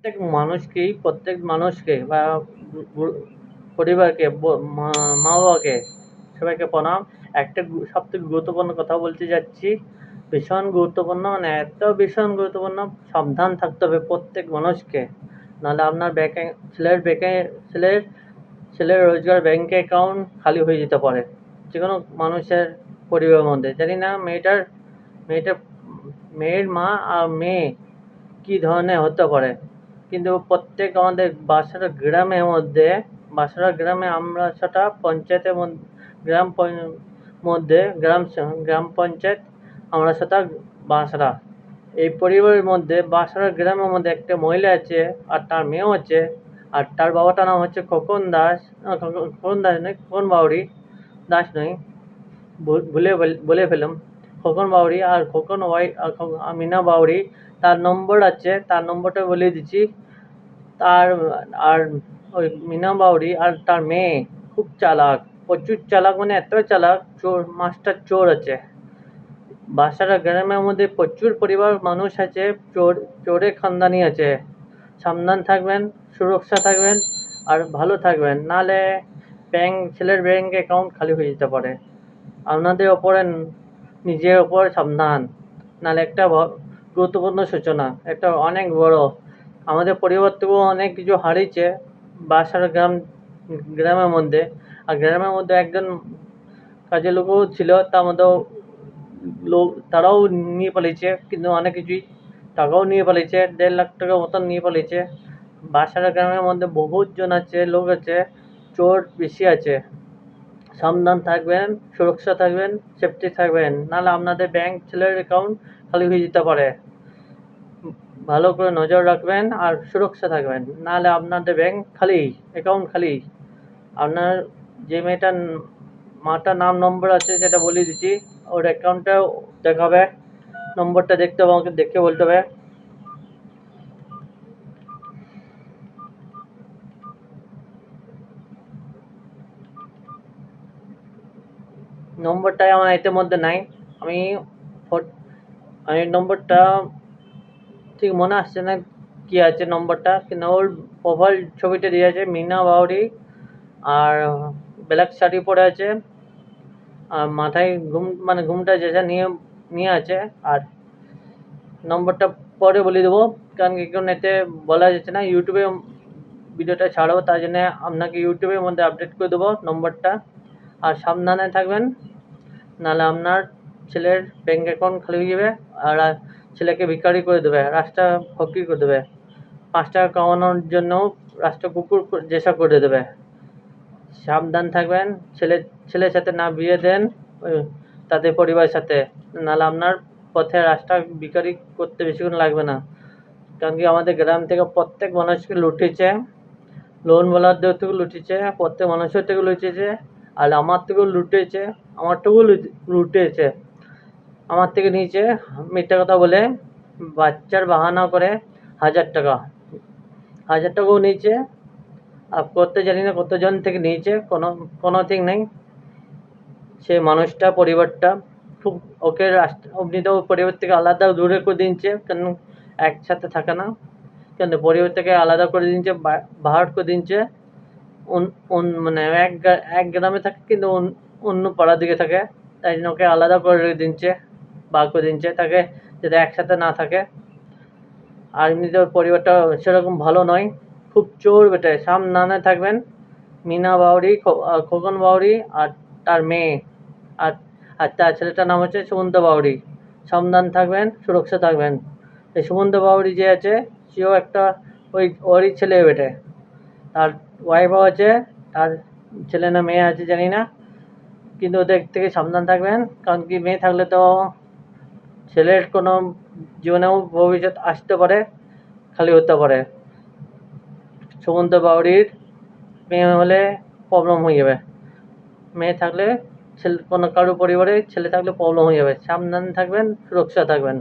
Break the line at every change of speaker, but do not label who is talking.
প্রত্যেক মানুষকে বা পরিবারকে, মা বাবাকে, সবাইকে প্রণাম। একটা সবথেকে গুরুত্বপূর্ণ কথা বলতে যাচ্ছি, ভীষণ গুরুত্বপূর্ণ, মানে এত ভীষণ গুরুত্বপূর্ণ, সাবধান থাকতে হবে প্রত্যেক মানুষকে। নাহলে আপনার ছেলের ছেলের রোজগার ব্যাংক অ্যাকাউন্ট খালি হয়ে যেতে পারে যে কোনো মানুষের পরিবারের মধ্যে। জানি না মেয়েটার মেয়ের মা আর মেয়ে কি ধরনের হতে পারে, কিন্তু প্রত্যেক আমাদের বাসার গ্রামে আমরা সেটা পঞ্চায়েতের গ্রাম পঞ্চায়েত আমরা সেটা বাসরা এই পরিবারের মধ্যে বাসরা গ্রামের মধ্যে একটা মহিলা আছে আর তার মেয়েও আছে, আর তার বাবাটার নাম হচ্ছে খোকন দাস। খোকন দাস নয়, খোকন বাউরি, দাস নয়, বলে ফেললাম। খোকন বাউরি আর মিনা বাউরি। তার নম্বর আছে, তার নম্বরটা বলে দিচ্ছি। তার আর ওই মিনা বাউরি আর তার মেয়ে খুব চালাক, প্রচুর চালাক, মানে এত চালাক, মাস্টার চোর আছে। বাসারা গ্রামের মধ্যে প্রচুর পরিবার মানুষ আছে, চোরের খানদানি আছে। সাবধান থাকবেন, সুরক্ষা থাকবেন আর ভালো থাকবেন, নাহলে ছেলের ব্যাংক অ্যাকাউন্ট খালি হয়ে যেতে পারে। আপনাদের ওপরে, নিজের ওপর সাবধান, নাহলে একটা গুরুত্বপূর্ণ সূচনা, একটা অনেক বড়, আমাদের পরিবার থেকেও অনেক কিছু হারিয়েছে বাসার গ্রামের মধ্যে। আর গ্রামের মধ্যে একজন কাজের লোকও ছিল, তার মধ্যেও তারাও নিয়ে পালিয়েছে, কিন্তু অনেক কিছুই টাকাও নিয়ে পালিয়েছে, 1.5 লাখ টাকার মতন নিয়ে পালিয়েছে। বাসারা গ্রামের মধ্যে বহুত জন আছে, লোক আছে, চোর বেশি আছে। সাবধান থাকবেন, সুরক্ষা থাকবেন, সেফটি থাকবেন, নাহলে আপনাদের ব্যাংক ছেলের অ্যাকাউন্ট খালি হয়ে যেতে পারে। ভালো করে নজর রাখবেন আর সুরক্ষা থাকবেন, নাহলে আপনাদের ব্যাংক খালি, অ্যাকাউন্ট খালি। আপনার যে মাটার নাম নম্বর আছে সেটা বলে দিচ্ছি, ওর অ্যাকাউন্টটাও দেখাবে, নম্বরটা দেখতে হবে, আমাকে দেখে বলতে হবে। নম্বরটাই আমার এটার মধ্যে নাই, আমি নম্বরটা ঠিক মনে আসছে না কি আছে নম্বরটা, কিন্তু ওর প্রোফাইল ছবিটা দিয়ে আছে মিনা বাউরি, আর ব্ল্যাক শাড়ি পরে আছে, আর মাথায় ঘুমটা যেটা নিয়ে আছে। আর নম্বরটা পরে বলে দেবো, কারণ এখন এতে বলা যাচ্ছে না, ইউটিউবে ভিডিওটা ছাড়বো, তাই জন্য আপনাকে ইউটিউবের মধ্যে আপডেট করে দেবো নম্বরটা। আর সাবধানে থাকবেন, নাহলে আপনার ছেলের ব্যাংক অ্যাকাউন্ট খালি হয়ে যাবে, আর ছেলেকে ভিখারি করে দেবে, রাস্তা ফকির করে দেবে, 5 টাকা কামানোর জন্য রাস্তা কুকুর যেসব করে দেবে। সাবধান থাকবেন, ছেলের সাথে না বিয়ে দেন তাদের পরিবারের সাথে, নাহলে আপনার পথে রাস্তা ভিখারি করতে বেশিক্ষণ লাগবে না। কারণ কি আমাদের গ্রাম থেকে প্রত্যেক মানুষকে লুটেছে, লোনওয়ালাদের থেকে লুটেছে, প্রত্যেক মানুষের থেকে লুটেছে, আর আমার থেকেও লুটেছে, লুটেছে। আমার থেকে নিয়েছে মিথ্যা কথা বলে, বাচ্চার বাহানা করে 1,000 টাকাও নিয়েছে। আর জানি না কতজন থেকে নিয়েছে, কোনো ঠিক নেই। সে মানুষটা, পরিবারটা খুব ওকে এমনিতেও পরিবার থেকে আলাদা দূরে করে দিচ্ছে, কেন একসাথে থাকে না, কেন পরিবার থেকে আলাদা করে দিচ্ছে, বাহার করে দিচ্ছে। মানে এক গ্রামে থাকে কিন্তু অন্য পাড়ার দিকে থাকে, তাই জন্য ওকে আলাদা করে দিচ্ছে, বার করে দিচ্ছে, তাকে যাতে একসাথে না থাকে। আর এমনিতেও পরিবারটা সেরকম ভালো নয়, খুব চোর বেটে। সাবধানে থাকবেন, মিনা বাউরি, খোকন বাউরি আর তার মেয়ে, আর তার ছেলেটার নাম হচ্ছে সুমন্ত বাউরি। সাবধান থাকবেন, সুরক্ষা থাকবেন। এই সুমন্ত বাউরি যে আছে, সেও একটা ওরই ছেলে বেটে, তার ওয়াইফও আছে, তার ছেলে না মেয়ে আছে জানি না, কিন্তু ওদের থেকে সাবধান থাকবেন, কারণ কি মেয়ে থাকলে তো ছেলের কোনো জীবনেও ভবিষ্যৎ আসতে পারে, খালি হতে পারে। সুমন্ত বাউরির মেয়ে হলে প্রবলেম হয়ে যাবে, মেয়ে থাকলে কোনো কারো পরিবারে ছেলে থাকলে প্রবলেম হয়ে যাবে। সাবধান থাকবেন, সুরক্ষা থাকবেন।